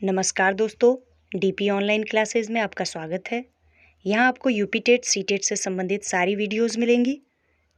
नमस्कार दोस्तों, DP online classes में आपका स्वागत है। यहाँ आपको यूपी टेट सी टेट से संबंधित सारी वीडियोस मिलेंगी।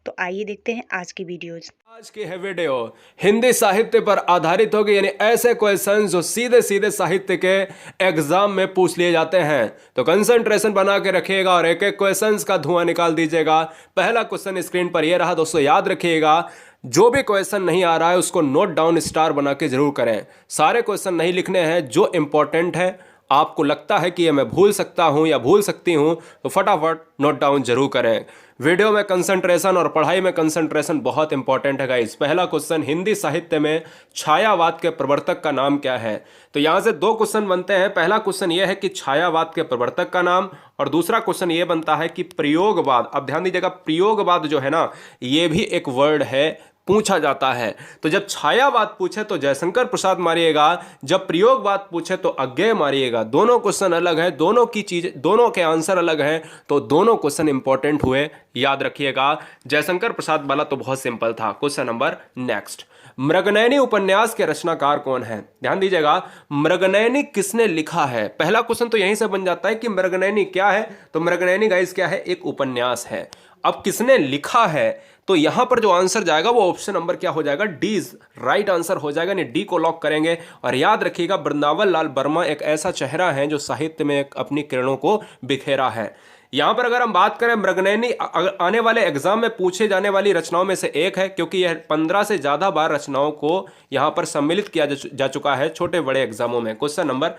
तो आइए देखते हैं आज की वीडियोस। आज की है वीडियो हिंदी साहित्य पर आधारित होगी, यानी ऐसे क्वेश्चन जो सीधे सीधे साहित्य के एग्जाम में पूछ लिए जाते हैं। तो कंसंट्रेशन बना के रखिएगा और एक एक क्वेश्चंस का धुआं निकाल दीजिएगा। पहला क्वेश्चन स्क्रीन पर यह रहा दोस्तों, याद रखिएगा जो भी क्वेश्चन नहीं आ रहा है उसको नोट डाउन स्टार बना के जरूर करें। सारे क्वेश्चन नहीं लिखने हैं, जो इंपॉर्टेंट है आपको लगता है कि ये मैं भूल सकता हूं या भूल सकती हूं तो फटाफट नोट डाउन जरूर करें। वीडियो में कंसंट्रेशन और पढ़ाई में कंसंट्रेशन बहुत इंपॉर्टेंट है गाइस। पहला क्वेश्चन, हिंदी साहित्य में छायावाद के प्रवर्तक का नाम क्या है? तो यहां से दो क्वेश्चन बनते हैं। पहला क्वेश्चन यह है कि छायावाद के प्रवर्तक का नाम, और दूसरा क्वेश्चन यह बनता है कि प्रयोगवाद। अब ध्यान दीजिएगा, प्रयोगवाद जो है ना, यह भी एक वर्ड है, पूछा जाता है। तो जब छायावाद पूछे तो जयशंकर प्रसाद मारिएगा, जब प्रयोगवाद पूछे तो अज्ञेय मारिएगा। दोनों क्वेश्चन अलग है, दोनों की चीज, दोनों के आंसर अलग हैं, तो दोनों क्वेश्चन इंपॉर्टेंट हुए, याद रखिएगा। जयशंकर प्रसाद वाला तो बहुत सिंपल था। क्वेश्चन नंबर नेक्स्ट, मृगनयनी उपन्यास के रचनाकार कौन है? ध्यान दीजिएगा, मृगनयनी किसने लिखा है? पहला क्वेश्चन तो यहीं से बन जाता है कि मृगनयनी क्या है। तो मृगनयनी गाइस क्या है? एक उपन्यास है। अब किसने लिखा है? तो यहां पर जो आंसर जाएगा वो ऑप्शन नंबर क्या हो जाएगा? डी इज राइट आंसर हो जाएगा, यानी डी को लॉक करेंगे। और याद रखिएगा, वृंदावन लाल वर्मा एक ऐसा चेहरा है जो साहित्य में अपनी किरणों को बिखेरा है। यहां पर अगर हम बात करें, मृगनयनी आने वाले एग्जाम में पूछे जाने वाली रचनाओं में से एक है, क्योंकि यह 15 से ज्यादा बार रचनाओं को यहां पर सम्मिलित किया जा चुका है छोटे बड़े एग्जामों में। क्वेश्चन नंबर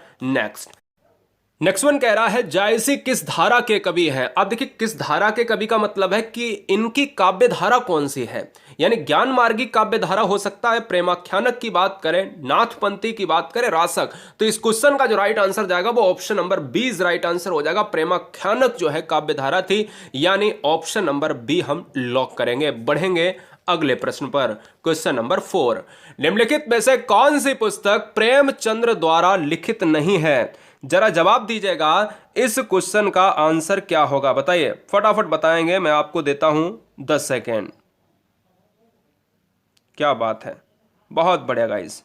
नेक्स्ट वन कह रहा है, जायसी किस धारा के कवि हैं? अब देखिए, किस धारा के कवि का मतलब है कि इनकी काव्य धारा कौन सी है, यानी ज्ञान मार्गी काव्य धारा हो सकता है, प्रेमाख्यानक की बात करें, नाथपंथी की बात करें, रासक। तो इस क्वेश्चन का जो राइट आंसर जाएगा वो option number B is right answer हो जाएगा। प्रेमाख्यानक जो है काव्य धारा थी, यानी ऑप्शन नंबर बी हम लॉक करेंगे। बढ़ेंगे अगले प्रश्न पर। क्वेश्चन नंबर 4, निम्नलिखित में से कौन सी पुस्तक प्रेमचंद्र द्वारा लिखित नहीं है? जरा जवाब दीजिएगा, इस क्वेश्चन का आंसर क्या होगा? बताइए, फटाफट बताएंगे, मैं आपको देता हूं 10 सेकेंड। क्या बात है, बहुत बढ़िया गाइस।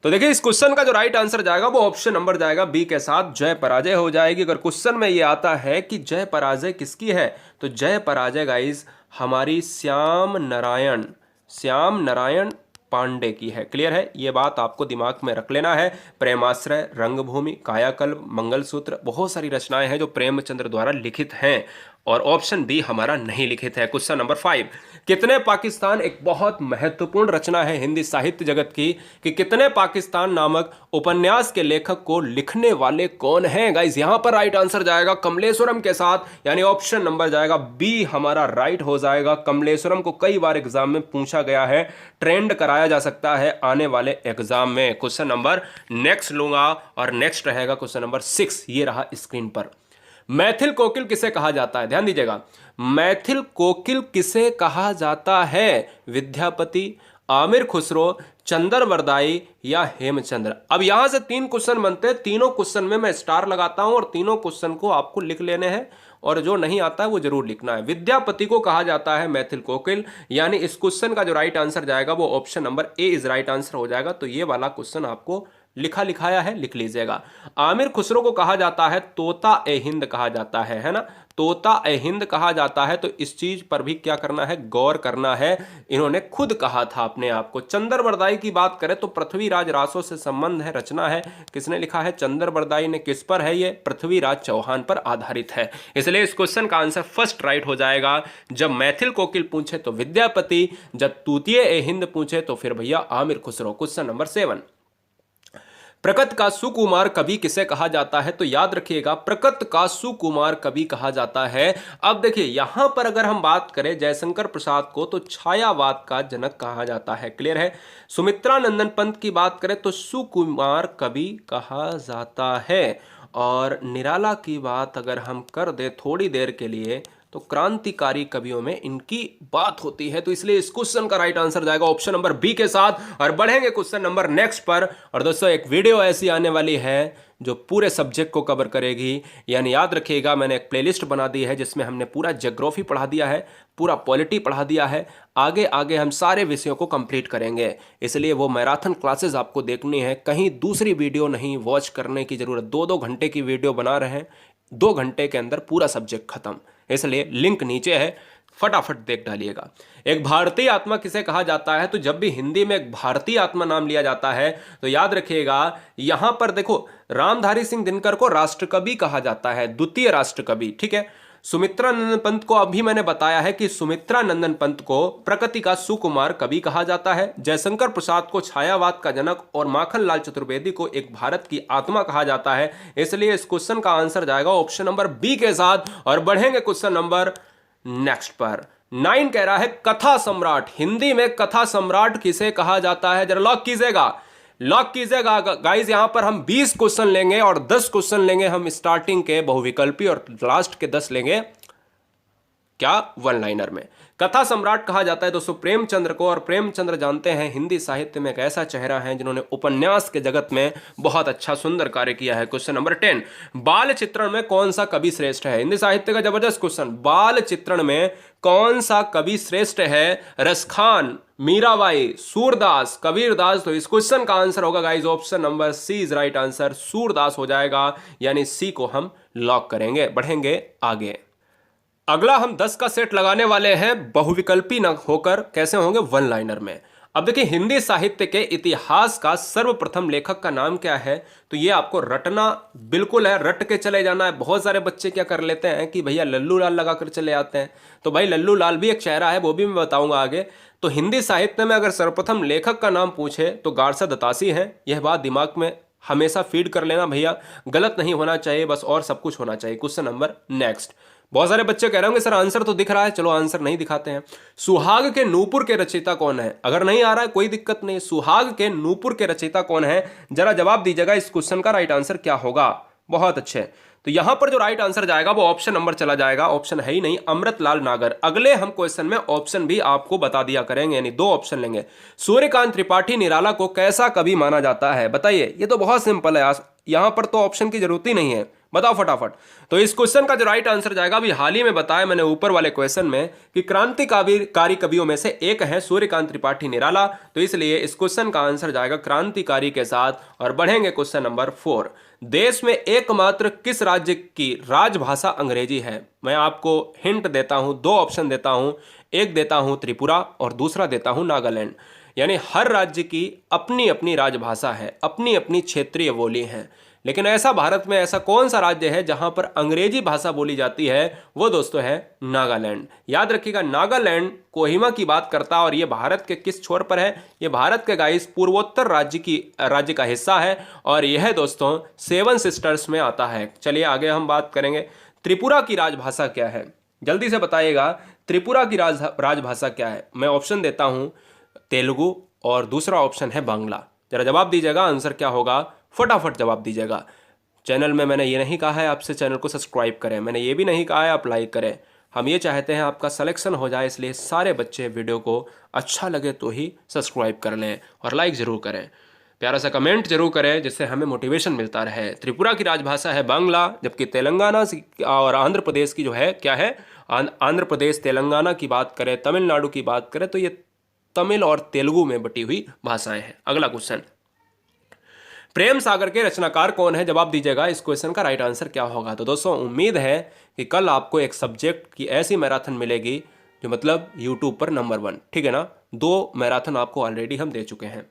तो देखिए, इस क्वेश्चन का जो राइट आंसर जाएगा वो ऑप्शन नंबर जाएगा बी के साथ, जय पराजय हो जाएगी। अगर क्वेश्चन में ये आता है कि जय पराजय किसकी है, तो जय पराजय गाइस हमारी श्याम नारायण पांडे की है। क्लियर है? ये बात आपको दिमाग में रख लेना है। प्रेमाश्रय, रंगभूमि, कायाकल्प, मंगलसूत्र, बहुत सारी रचनाएं हैं जो प्रेमचंद्र द्वारा लिखित हैं, और ऑप्शन बी हमारा नहीं लिखित है। क्वेश्चन नंबर 5, कितने पाकिस्तान एक बहुत महत्वपूर्ण रचना है हिंदी साहित्य जगत की, कि कितने पाकिस्तान नामक उपन्यास के लेखक को लिखने वाले कौन हैं? गाइस यहां पर राइट आंसर जाएगा कमलेश्वरम के साथ, यानी ऑप्शन नंबर जाएगा बी हमारा राइट हो जाएगा। कमलेश्वरम को कई बार एग्जाम में पूछा गया है, ट्रेंड कराया जा सकता है आने वाले एग्जाम में। क्वेश्चन नंबर नेक्स्ट लूंगा, और नेक्स्ट रहेगा क्वेश्चन नंबर 6, ये रहा स्क्रीन पर। मैथिल कोकिल किसे कहा जाता है? ध्यान दीजिएगा, मैथिल कोकिल किसे कहा जाता है? विद्यापति, आमिर खुसरो, चंद्रवरदाई या हेमचंद्र? अब यहां से 3 क्वेश्चन बनते हैं, तीनों क्वेश्चन में मैं स्टार लगाता हूं और तीनों क्वेश्चन को आपको लिख लेने हैं, और जो नहीं आता है वो जरूर लिखना है। विद्यापति को कहा जाता है मैथिल कोकिल, यानी इस क्वेश्चन का जो राइट आंसर जाएगा वो option number A is right answer हो जाएगा। तो ये वाला क्वेश्चन आपको लिखाया है, लिख लीजिएगा। आमिर खुसरो को कहा जाता है तोता ए हिंद कहा जाता है ना, तोता ए हिंद कहा जाता है। तो इस चीज पर भी क्या करना है? गौर करना है। इन्होंने खुद कहा था अपने आप को। चंद्रवरदाई की बात करें तो पृथ्वीराज रासो से संबंध है, रचना है। किसने लिखा है? चंद्रवरदाई ने। किस पर है ये? पृथ्वीराज चौहान पर आधारित है। इसलिए इस क्वेश्चन का आंसर फर्स्ट राइट हो जाएगा। जब मैथिल कोकिल पूछे तो विद्यापति, जब तूतिए ए हिंद पूछे तो फिर भैया आमिर खुसरो। क्वेश्चन नंबर 7, प्रकृत का सुकुमार कवि किसे कहा जाता है? तो याद रखिएगा, प्रकृत का सुकुमार कवि कहा जाता है। अब देखिए, यहां पर अगर हम बात करें जयशंकर प्रसाद को तो छायावाद का जनक कहा जाता है। क्लियर है? सुमित्रा नंदन पंत की बात करें तो सुकुमार कवि कहा जाता है। और निराला की बात अगर हम कर दे थोड़ी देर के लिए तो क्रांतिकारी कवियों में इनकी बात होती है। तो इसलिए इस क्वेश्चन का राइट आंसर जाएगा ऑप्शन नंबर बी के साथ। और बढ़ेंगे क्वेश्चन नंबर नेक्स्ट पर। और दोस्तों, एक वीडियो ऐसी आने वाली है जो पूरे सब्जेक्ट को कवर करेगी। यानी याद रखिएगा, मैंने एक प्लेलिस्ट बना दी है जिसमें हमने पूरा ज्योग्राफी पढ़ा दिया है, पूरा पॉलिटी पढ़ा दिया है। आगे आगे हम सारे विषयों को कंप्लीट करेंगे, इसलिए वो मैराथन क्लासेस आपको देखनी है, कहीं दूसरी वीडियो नहीं वॉच करने की ज़रूरत। 2-2 घंटे की वीडियो बना रहे हैं, 2 घंटे के अंदर पूरा सब्जेक्ट खत्म, इसलिए लिंक नीचे है, फटाफट देख डालिएगा। एक भारतीय आत्मा किसे कहा जाता है? तो जब भी हिंदी में एक भारतीय आत्मा नाम लिया जाता है तो याद रखिएगा, यहां पर देखो रामधारी सिंह दिनकर को राष्ट्रकवि कहा जाता है, द्वितीय राष्ट्रकवि, ठीक है। सुमित्रा नंदन पंत को अभी मैंने बताया है कि सुमित्रा नंदन पंत को प्रकृति का सुकुमार कवि कहा जाता है। जयशंकर प्रसाद को छायावाद का जनक और माखनलाल चतुर्वेदी को एक भारत की आत्मा कहा जाता है। इसलिए इस क्वेश्चन का आंसर जाएगा ऑप्शन नंबर बी के साथ। और बढ़ेंगे क्वेश्चन नंबर नेक्स्ट पर। 9 कह रहा है कथा सम्राट, हिंदी में कथा सम्राट किसे कहा जाता है? जरा लॉक कीजिएगा, लॉक कीजिएगा गाइस। यहां पर हम 20 क्वेश्चन लेंगे और 10 क्वेश्चन लेंगे हम स्टार्टिंग के बहुविकल्पी और लास्ट के 10 लेंगे क्या? वन लाइनर में। कथा सम्राट कहा जाता है दोस्तों प्रेमचंद्र को, और प्रेमचंद्र जानते हैं हिंदी साहित्य में एक ऐसा चेहरा है जिन्होंने उपन्यास के जगत में बहुत अच्छा सुंदर कार्य किया है। क्वेश्चन नंबर 10, बाल चित्रण में कौन सा कवि श्रेष्ठ है? हिंदी साहित्य का जबरदस्त क्वेश्चन। बाल चित्रण में कौन सा कवि श्रेष्ठ है? रसखान, मीराबाई, सूरदास, कबीरदास? तो इस क्वेश्चन का आंसर होगा guys option number C is right answer, Surdas हो जाएगा, यानी सी को हम लॉक करेंगे। बढ़ेंगे आगे। अगला हम 10 का सेट लगाने वाले हैं बहुविकल्पी न होकर, कैसे होंगे? वन लाइनर में। अब देखिए हिंदी साहित्य के इतिहास का सर्वप्रथम लेखक का नाम क्या है? तो ये आपको रटना बिल्कुल है, रट के चले जाना है। बहुत सारे बच्चे क्या कर लेते हैं कि भैया लल्लू लाल लगा कर चले आते हैं, तो भाई लल्लू लाल भी एक चेहरा है, वो भी मैं बताऊंगा आगे। तो हिंदी साहित्य में अगर सर्वप्रथम लेखक का नाम पूछे तो गारसा दत्तासी है। यह बात दिमाग में हमेशा फीड कर लेना भैया, गलत नहीं होना चाहिए बस, और सब कुछ होना चाहिए। Question number next. बहुत सारे बच्चे कह रहे होंगे सर आंसर तो दिख रहा है, चलो आंसर नहीं दिखाते हैं। सुहाग के नूपुर के रचयिता कौन है? अगर नहीं आ रहा है कोई दिक्कत नहीं, सुहाग के नूपुर के रचयिता कौन है? जरा जवाब दीजिएगा, इस क्वेश्चन का राइट आंसर क्या होगा? बहुत अच्छे, तो यहां पर जो राइट आंसर जाएगा वो ऑप्शन नंबर चला जाएगा, ऑप्शन है ही नहीं, अमृतलाल नागर। अगले हम क्वेश्चन में ऑप्शन भी आपको बता दिया करेंगे, यानी 2 ऑप्शन लेंगे। सूर्यकांत त्रिपाठी निराला को कैसा कवि माना जाता है? बताइए, ये तो बहुत सिंपल है, यहां पर तो ऑप्शन की जरूरत ही नहीं है, बताओ फटाफट। तो इस क्वेश्चन का जो राइट आंसर जाएगा, अभी हाल ही में बताया मैंने ऊपर वाले क्वेश्चन में कि क्रांतिकारी कवियों में से एक है सूर्यकांत त्रिपाठी निराला, तो इसलिए इस क्वेश्चन का आंसर जाएगा क्रांतिकारी के साथ। और बढ़ेंगे क्वेश्चन नंबर 4। देश में एकमात्र किस राज्य की राजभाषा अंग्रेजी है? मैं आपको हिंट देता हूं, 2 ऑप्शन देता हूं, एक देता हूं त्रिपुरा और दूसरा देता हूं नागालैंड। यानी हर राज्य की अपनी अपनी राजभाषा है, अपनी अपनी क्षेत्रीय बोली है, लेकिन ऐसा भारत में ऐसा कौन सा राज्य है जहां पर अंग्रेजी भाषा बोली जाती है? वो दोस्तों है नागालैंड। याद रखिएगा, नागालैंड कोहिमा की बात करता है, और ये भारत के किस छोर पर है? ये भारत के गाइस पूर्वोत्तर राज्य का हिस्सा है, और यह दोस्तों 7 सिस्टर्स में आता है। चलिए आगे हम बात करेंगे। त्रिपुरा की राजभाषा क्या है? जल्दी से बताइएगा, त्रिपुरा की राजभाषा क्या है? मैं ऑप्शन देता हूं, तेलुगु और दूसरा ऑप्शन है बांग्ला। जरा जवाब दीजिएगा, आंसर क्या होगा? फटाफट जवाब दीजिएगा। चैनल में मैंने ये नहीं कहा है आपसे चैनल को सब्सक्राइब करें, मैंने ये भी नहीं कहा है आप लाइक करें। हम ये चाहते हैं आपका सिलेक्शन हो जाए, इसलिए सारे बच्चे वीडियो को अच्छा लगे तो ही सब्सक्राइब कर लें और लाइक ज़रूर करें, प्यारा सा कमेंट जरूर करें, जिससे हमें मोटिवेशन मिलता रहे। त्रिपुरा की राजभाषा है बांग्ला, जबकि तेलंगाना और आंध्र प्रदेश की जो है क्या है? आंध्र प्रदेश, तेलंगाना की बात करें, तमिलनाडु की बात करें तो ये तमिल और तेलुगु में बटी हुई भाषाएं हैं। अगला क्वेश्चन, प्रेम सागर के रचनाकार कौन है? जवाब दीजिएगा, इस क्वेश्चन का राइट आंसर क्या होगा? तो दोस्तों उम्मीद है कि कल आपको एक सब्जेक्ट की ऐसी मैराथन मिलेगी जो मतलब यूट्यूब पर नंबर 1, ठीक है ना। 2 मैराथन आपको ऑलरेडी हम दे चुके हैं।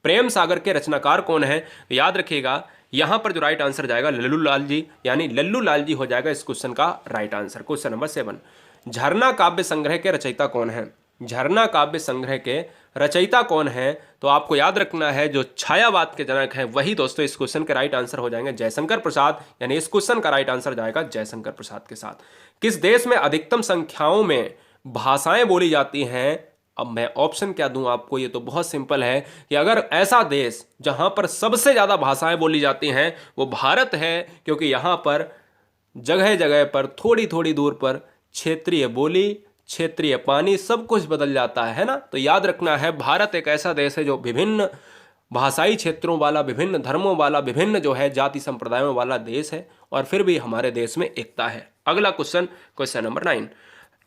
प्रेम सागर के रचनाकार कौन है? याद रखिएगा, यहां पर जो राइट आंसर जाएगा लल्लू लाल जी, यानी लल्लू लाल जी हो जाएगा इस क्वेश्चन का राइट आंसर। क्वेश्चन नंबर 7, झरना काव्य संग्रह के रचयिता कौन है? झरना काव्य संग्रह के रचयिता कौन है? तो आपको याद रखना है जो छायावाद के जनक है वही दोस्तों इस क्वेश्चन के राइट आंसर हो जाएंगे जयशंकर प्रसाद, यानी इस क्वेश्चन का राइट आंसर जाएगा जयशंकर प्रसाद के साथ। किस देश में अधिकतम संख्याओं में भाषाएं बोली जाती हैं? अब मैं ऑप्शन क्या दूं आपको? ये तो बहुत सिंपल है कि अगर ऐसा देश जहां पर सबसे ज्यादा भाषाएं बोली जाती हैं वो भारत है, क्योंकि यहां पर जगह जगह पर थोड़ी थोड़ी दूर पर क्षेत्रीय बोली, क्षेत्रीय पानी सब कुछ बदल जाता है ना। तो याद रखना है भारत एक ऐसा देश है जो विभिन्न भाषाई क्षेत्रों वाला, विभिन्न धर्मों वाला, विभिन्न जो है जाति संप्रदायों वाला देश है, और फिर भी हमारे देश में एकता है। अगला क्वेश्चन, क्वेश्चन नंबर 9।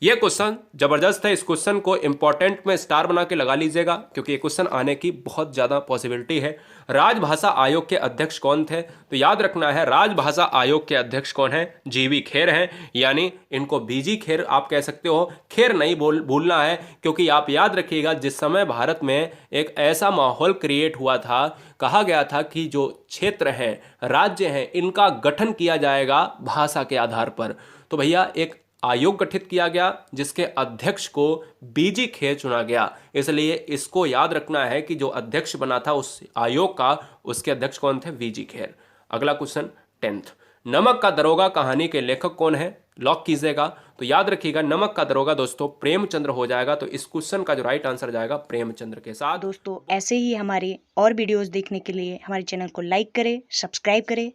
ये क्वेश्चन जबरदस्त है, इस क्वेश्चन को इंपॉर्टेंट में स्टार बना के लगा लीजिएगा, क्योंकि ये क्वेश्चन आने की बहुत ज़्यादा पॉसिबिलिटी है। राजभाषा आयोग के अध्यक्ष कौन थे? तो याद रखना है, राजभाषा आयोग के अध्यक्ष कौन है? जीवी खेर हैं, यानी इनको बीजी खेर आप कह सकते हो, खेर नहीं भूलना है, क्योंकि आप याद रखिएगा जिस समय भारत में एक ऐसा माहौल क्रिएट हुआ था, कहा गया था कि जो क्षेत्र हैं, राज्य हैं, इनका गठन किया जाएगा भाषा के आधार पर। तो भैया एक आयोग गठित किया गया जिसके अध्यक्ष को बीजी खेर चुना गया, इसलिए इसको याद रखना है कि जो अध्यक्ष बना था उस आयोग का, उसके अध्यक्ष कौन थे? बीजी खेर। अगला क्वेश्चन 10th, नमक का दरोगा कहानी के लेखक कौन है? लॉक कीजिएगा। तो याद रखिएगा नमक का दरोगा दोस्तों प्रेमचंद्र हो जाएगा, तो इस क्वेश्चन का जो राइट आंसर जाएगा प्रेमचंद्र के साथ। दोस्तों ऐसे ही हमारे और वीडियोस देखने के लिए हमारे चैनल को लाइक करें, सब्सक्राइब करें